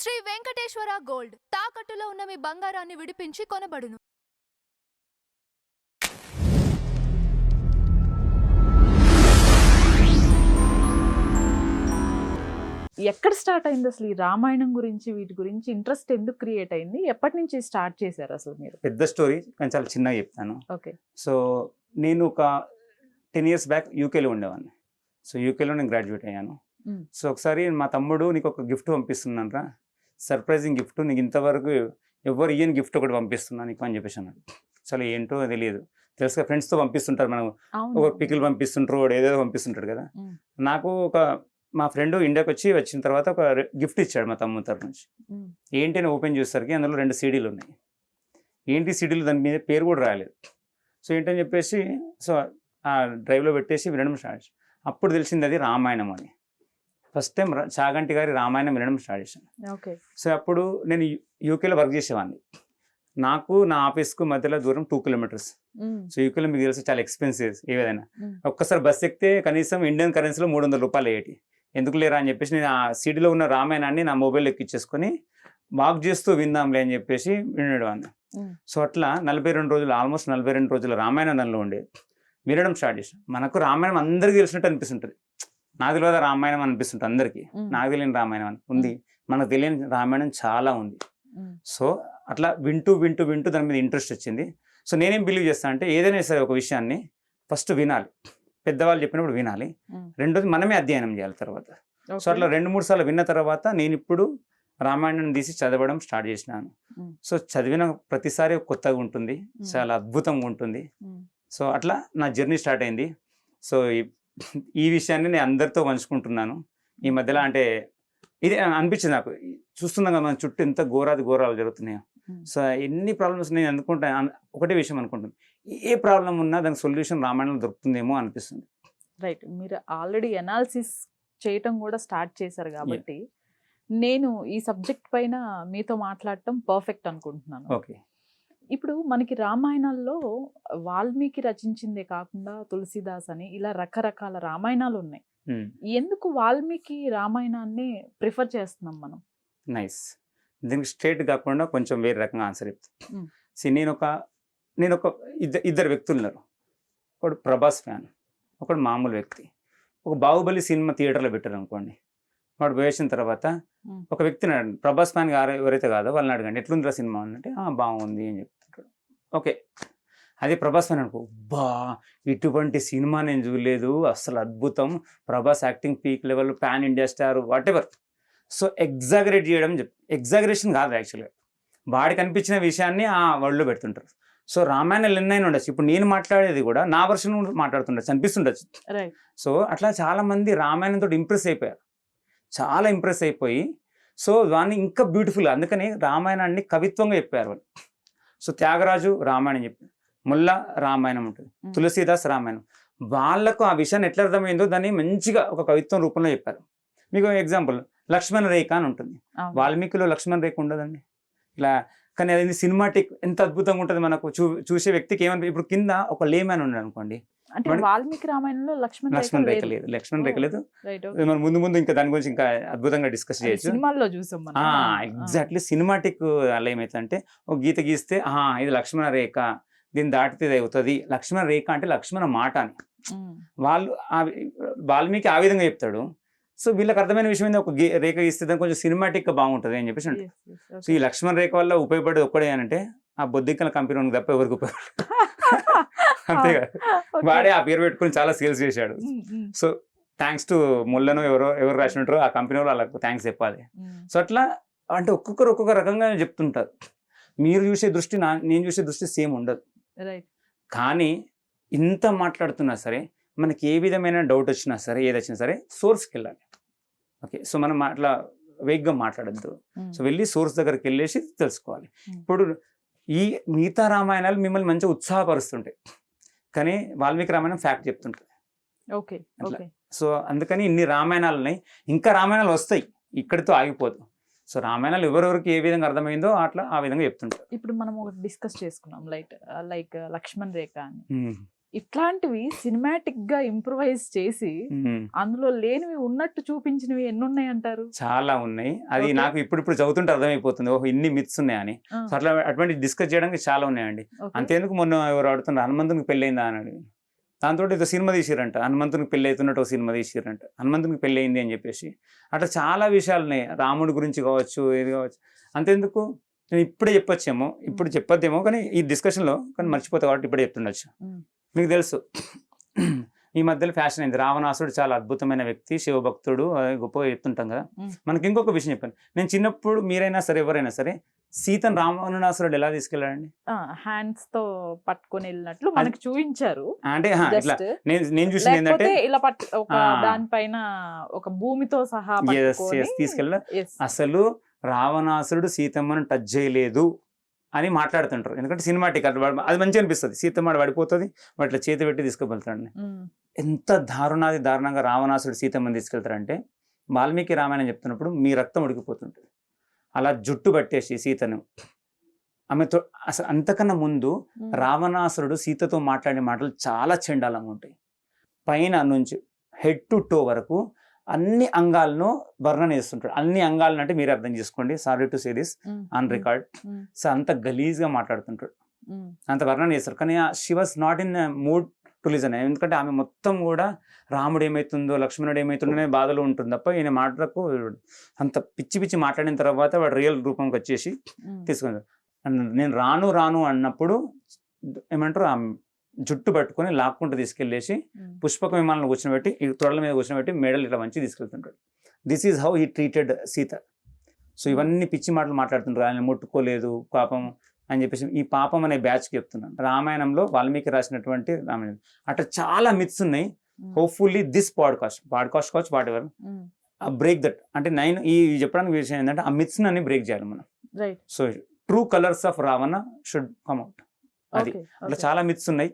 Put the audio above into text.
Shri Venkateswara gold తాకట్టులో ఉన్న మీ బంగారాన్ని విడిపించి కొనబడును. ఎక్కడ స్టార్ట్ అయింది అసలు ఈ రామాయణం గురించి వీటి గురించి ఇంట్రెస్ట్ ఎందుకు క్రియేట్ అయింది? ఎప్పటి నుంచి స్టార్ట్ చేశారు అసలు మీరు? పెద్ద స్టోరీ కానీ చాలా చిన్నగా చెప్తాను. ఓకే. సో నేను ఒక 10 years బ్యాక్ యూకేలో ఉండేవాడిని. సో యూకేలో నేను గ్రాడ్యుయేట్ అయ్యాను. సో ఒకసారి మా తమ్ముడు నీకు ఒక గిఫ్ట్ పంపిస్తున్నాను రా, సర్ప్రైజింగ్ గిఫ్ట్, నీకు ఇంతవరకు ఎవరు ఇయ్యని గిఫ్ట్ ఒకటి పంపిస్తున్నా నీకు అని చెప్పేసి అన్నాడు. అసలు ఏంటో తెలియదు, తెలుసుగా ఫ్రెండ్స్తో పంపిస్తుంటారు, మనం ఒక పికిల్ పంపిస్తుంటారు, ఏదో పంపిస్తుంటాడు కదా. నాకు ఒక మా ఫ్రెండ్ ఇండియాకి వచ్చిన తర్వాత ఒక గిఫ్ట్ ఇచ్చాడు మా తమ్ముడు తరఫు నుంచి. ఏంటి అని ఓపెన్ చేసేసరికి అందులో 2 CDలు ఉన్నాయి. ఏంటి CDలు, దాని మీద పేరు కూడా రాలేదు. సో ఏంటని చెప్పేసి సో ఆ డ్రైవ్లో పెట్టేసి వినడం స్టార్ట్. అప్పుడు తెలిసింది అది రామాయణం అని. ఫస్ట్ టైం చాగంటి గారి రామాయణం వినడం స్టార్ట్ చేశాను. సో అప్పుడు నేను యూకేలో వర్క్ చేసేవాడిని. నాకు నా ఆఫీస్కు మధ్యలో దూరం 2 kilometers. సో యూకేలో మీకు తెలిసి చాలా ఎక్స్పెన్సివ్ ఏదైనా. ఒక్కసారి బస్ ఎక్కితే కనీసం ఇండియన్ కరెన్సీలో 300 రూపాయలు అయ్యేటి. ఎందుకు లేరా అని చెప్పేసి నేను ఆ CDలో ఉన్న రామాయణాన్ని నా మొబైల్ ఎక్కిచ్చేసుకొని వాక్ చేస్తూ విందాంలే అని చెప్పేసి వినడం. సో అట్లా 42 రోజులు, ఆల్మోస్ట్ 42 రోజులు రామాయణం దానిలో ఉండేది. వినడం స్టార్ట్ చేసాం. మనకు రామాయణం అందరికీ తెలిసినట్టు అనిపిస్తుంటుంది. నాకు తెలియదు రామాయణం అనిపిస్తుంటుంది అందరికీ. నాకు తెలియని రామాయణం అని ఉంది, మనకు తెలియని రామాయణం చాలా ఉంది. సో అట్లా వింటూ వింటూ వింటూ దాని మీద ఇంట్రెస్ట్ వచ్చింది. సో నేనేం బిలీవ్ చేస్తాను అంటే ఏదైనా సరే ఒక విషయాన్ని ఫస్ట్ వినాలి, పెద్దవాళ్ళు చెప్పినప్పుడు వినాలి, రెండోది మనమే అధ్యయనం చేయాలి తర్వాత. సో అట్లా 2-3 సార్లు విన్న తర్వాత నేను ఇప్పుడు రామాయణం తీసి చదవడం స్టార్ట్ చేసినాను. సో చదివిన ప్రతిసారి కొత్తగా ఉంటుంది, చాలా అద్భుతంగా ఉంటుంది. సో అట్లా నా జర్నీ స్టార్ట్ అయింది. సో ఈ విషయాన్ని నేను అందరితో పంచుకుంటున్నాను ఈ మధ్యలో. అంటే ఇది అనిపించింది నాకు, చూస్తున్నాం కదా మన చుట్టూ ఎంత ఘోరాలు జరుగుతున్నాయో. సో ఎన్ని ప్రాబ్లమ్స్ నేను అనుకుంటాను, ఒకటే విషయం అనుకుంటాను, ఏ ప్రాబ్లం ఉన్నా దానికి సొల్యూషన్ రామాయణంలో దొరుకుతుందేమో అనిపిస్తుంది. రైట్. మీరు ఆల్రెడీ అనాలిసిస్ చేయటం కూడా స్టార్ట్ చేశారు కాబట్టి నేను ఈ సబ్జెక్ట్ పైన మీతో మాట్లాడటం పర్ఫెక్ట్ అనుకుంటున్నాను. ఓకే. ఇప్పుడు మనకి రామాయణాల్లో వాల్మీకి రచించిందే కాకుండా తులసిదాస్ అని ఇలా రకరకాల రామాయణాలు ఉన్నాయి. ఎందుకు వాల్మీకి రామాయణాన్ని ప్రిఫర్ చేస్తున్నాం మనం? నైస్. దీనికి స్ట్రేట్ కాకుండా కొంచెం వేరే రకంగా ఆన్సర్ చెప్తాను. నేను ఒక ఇద్దరు వ్యక్తులు ఉన్నారు. ఒకడు ప్రభాస్ ఫ్యాన్, ఒకడు మామూలు వ్యక్తి. ఒక బాహుబలి సినిమా థియేటర్లో పెట్టారు అనుకోండి, వాడు వేసిన తర్వాత ఒక వ్యక్తిని అడగండి, ప్రభాస్ ఫ్యాన్ ఎవరైతే కాదో వాళ్ళని అడగండి ఎట్లుందిరా సినిమా అంటే బాగుంది అని చెప్తుంటాడు. ఓకే, అది ప్రభాస్ ఫ్యాన్ అనుకో, బా ఇటువంటి సినిమా నేను చూడలేదు, అసలు అద్భుతం, Prabhas acting peak level, pan India star, what ever. So exaggerate చేయడం, ఎగ్జాగరేషన్ కాదు యాక్చువల్గా, వాడికి అనిపించిన విషయాన్ని ఆ వరల్డ్లో పెడుతుంటారు. సో రామాయణాలు ఎన్నైనా ఉండొచ్చు, ఇప్పుడు నేను మాట్లాడేది కూడా నా వర్షన్ మాట్లాడుతుండొచ్చు, అనిపిస్తుండొచ్చు. సో అట్లా చాలా మంది రామాయణంతో ఇంప్రెస్ అయిపోయారు, చాలా ఇంప్రెస్ అయిపోయి సో దాన్ని ఇంకా బ్యూటిఫుల్, అందుకని రామాయణాన్ని కవిత్వంగా చెప్పారు వాళ్ళు. సో త్యాగరాజు రామాయణం చెప్పారు, ముల్లా రామాయణం ఉంటుంది, తులసీదాస్ రామాయణం. వాళ్ళకు ఆ విషయాన్ని ఎట్లా అర్థమైందో దాన్ని మంచిగా ఒక కవిత్వం రూపంలో చెప్పారు. మీకు ఎగ్జాంపుల్ లక్ష్మణ రేఖ అని ఉంటుంది, వాల్మీకిలో లక్ష్మణ రేఖ ఉండదండి ఇలా, కానీ అది సినిమాటిక్ ఎంత అద్భుతంగా ఉంటుంది. మనకు చూసే వ్యక్తికి ఏమని, ఇప్పుడు కింద ఒక లేమ్యాన్ ఉన్నాడు అనుకోండి, వాల్మీకి రామాయణంలో లక్ష్మణ రేఖ లేదు. మనం ముందు ఇంకా దాని గురించి ఇంకా అద్భుతంగా డిస్కస్ చేయొచ్చు. సినిమాల్లో చూసాం. ఎగ్జాక్ట్లీ సినిమాటిక్ అలా ఏమైతుందంటే ఒక గీత గీస్తే ఇది లక్ష్మణ రేఖ, దీన్ని దాటితే ఇది అవుతుంది. లక్ష్మణ రేఖ అంటే లక్ష్మణ మాట అని వాళ్ళు వాల్మీకి ఆ విధంగా చెప్తాడు. సో వీళ్ళకి అర్థమైన విషయం ఏంది, ఒక రేఖ గీస్తే దాన్ని కొంచెం సినిమాటిక్ గా బాగుంటుంది అని చెప్పేసి అంటే. సో ఈ లక్ష్మణ రేఖ వల్ల ఉపయోగపడేది ఒక్కడే అంటే ఆ బొద్దిక్కల కంపెనీ తప్ప ఎవరికి ఉపయోగపడదు. అంతేగా, వాడే ఆ పేరు పెట్టుకుని చాలా సేల్స్ చేశాడు. సో థ్యాంక్స్ టు ముల్లను ఎవరు రాసినట్టు ఆ కంపెనీ వాళ్ళు వాళ్ళకు థ్యాంక్స్ చెప్పాలి. సో అట్లా అంటే ఒక్కొక్కరు ఒక్కొక్క రకంగా చెప్తుంటారు. మీరు చూసే దృష్టి నేను చూసే దృష్టి సేమ్ ఉండదు. కానీ ఇంత మాట్లాడుతున్నా సరే మనకి ఏ విధమైన డౌట్ వచ్చినా సరే, ఏది వచ్చినా సరే సోర్స్కి వెళ్ళాలి. ఓకే, సో మనం అట్లా వేగ్గా మాట్లాడద్దు. సో వెళ్ళి సోర్స్ దగ్గరికి వెళ్ళేసి తెలుసుకోవాలి. ఇప్పుడు ఈ మిగతా రామాయణాలు మిమ్మల్ని మంచిగా ఉత్సాహపరుస్తుంటాయి, కానీ వాల్మీకి రామాయణం ఫ్యాక్ట్ చెప్తుంటుంది. ఓకే, సో అందుకని ఇన్ని రామాయణాలు ఉన్నాయి, ఇంకా రామాయణాలు వస్తాయి, ఇక్కడితో ఆగిపోదు. సో రామాయణాలు ఎవరెవరికి ఏ విధంగా అర్థమైందో అట్లా ఆ విధంగా చెప్తుంటారు. ఇప్పుడు మనం ఒకటి డిస్కస్ చేసుకున్నాం, లైక్ లక్ష్మణ్ రేఖ అని. ఇట్లాంటివి సినిమాటిక్ గా ఇంప్రూవైజ్ చేసి అందులో లేనివి ఉన్నట్టు చూపించినవి ఎన్ని ఉన్నాయి అంటారు? చాలా ఉన్నాయి. అది Okay. నాకు ఇప్పుడు చదువుతుంటే అర్థమైపోతుంది, ఓహో ఇన్ని మిత్స్ ఉన్నాయని. సో అట్లా అటువంటి డిస్కస్ చేయడానికి చాలా ఉన్నాయండి. అంతేందుకు మొన్న ఎవరు అడుగుతున్నారు హనుమంతునికి పెళ్ళయిందా అని అడిగి, దాంతో ఏదో సినిమా తీసిరంట, హనుమంతునికి పెళ్ళి అవుతున్నట్టు ఒక సినిమా తీసిరంట, హనుమంతునికి పెళ్ళి అయింది అని చెప్పేసి. అట్లా చాలా విషయాలు ఉన్నాయి, రాముడి గురించి కావచ్చు, ఏది కావచ్చు. అంతేందుకు నేను ఇప్పుడే చెప్పొచ్చేమో, ఇప్పుడు చెప్పొద్దేమో, కానీ ఈ డిస్కషన్లో కానీ మర్చిపోతా కాబట్టి ఇప్పుడే చెప్తుండొచ్చు. మీకు తెలుసు ఈ మధ్యలో ఫ్యాషన్ అయింది, రావణాసుడు చాలా అద్భుతమైన వ్యక్తి, శివభక్తుడు, గొప్పగా చెప్తుంటాం కదా. మనకి ఇంకొక విషయం చెప్పాను, నేను చిన్నప్పుడు మీరైనా సరే ఎవరైనా సరే సీతను రావణాసురుడు ఎలా తీసుకెళ్ళాడండి? హ్యాండ్స్ తో పట్టుకొని వెళ్ళినట్లు మనకి చూపించారు. అంటే ఇట్లా Just నేను చూసింది ఏంటంటే లేకపోతే ఇలా ఒక దానిపైన ఒక భూమితో సహా తీసుకెళ్ళ అసలు రావణాసురుడు సీతమ్మను టచ్ చేయలేదు అని మాట్లాడుతుంటారు. ఎందుకంటే సినిమాటిక్ అది మంచిగా అనిపిస్తుంది, సీతమ్మ పడిపోతుంది, వాటిలో చేతి పెట్టి తీసుకువెళ్తాడు. ఎంత దారుణంగా రావణాసురుడు సీతమ్మని తీసుకెళ్తారంటే వాల్మీకి రామాయణం చెప్తున్నప్పుడు మీ రక్తం ఉడికిపోతుంటుంది. అలా జుట్టు పట్టేసి సీతను ఆమెతో, అసలు అంతకన్నా ముందు రావణాసురుడు సీతతో మాట్లాడే మాటలు చాలా చండాలంగా ఉంటాయి. పైన నుంచి హెడ్ టు టో వరకు అన్ని అంగాలను వర్ణన చేస్తుంటాడు. అన్ని అంగాలను అంటే మీరు అర్థం చేసుకోండి, sorry to say this on record. So అంత గలీజ్గా మాట్లాడుతుంటాడు, అంత వర్ణన చేస్తారు. కానీ she was not in mood to listen. ఎందుకంటే ఆమె మొత్తం కూడా రాముడు ఏమవుతుందో లక్ష్మణుడు ఏమవుతుందో అనే బాధలో ఉంటుంది తప్ప ఈయన మాటలకు అంత పిచ్చి మాట్లాడిన తర్వాత వాడు రియల్ రూపంకి వచ్చేసి తీసుకున్నాడు. నేను రాను అన్నప్పుడు ఏమంటారు, ఆ జుట్టు పట్టుకొని లాక్కుంటూ తీసుకెళ్ళేసి పుష్పక విమానంలో కూర్చోబెట్టి, ఈ తొడల మీద కూర్చోబెట్టి మెడల్ ఇట్లా మంచి తీసుకెళ్తుంటాడు. This is how he treated Sita. So ఇవన్నీ పిచ్చి మాటలు మాట్లాడుతుంటారు, ఆయన ముట్టుకోలేదు పాపం అని చెప్పేసి. ఈ పాపం అనే బ్యాచ్కి చెప్తున్నాను, రామాయణంలో వాల్మీకి రాసినటువంటి రామాయణం అట్లా చాలా మిత్స్ ఉన్నాయి. హోప్ఫుల్లీ దిస్ పాడ్కాస్ట్ కావచ్చు వాట్ ఎవర్ బ్రేక్ దట్. అంటే ఈ చెప్పడానికి విషయం ఏంటంటే ఆ మిత్స్ అన్ని బ్రేక్ చేయాలి మనం. So true colours of Ravana should come out. అది అట్లా చాలా మిత్స్ ఉన్నాయి.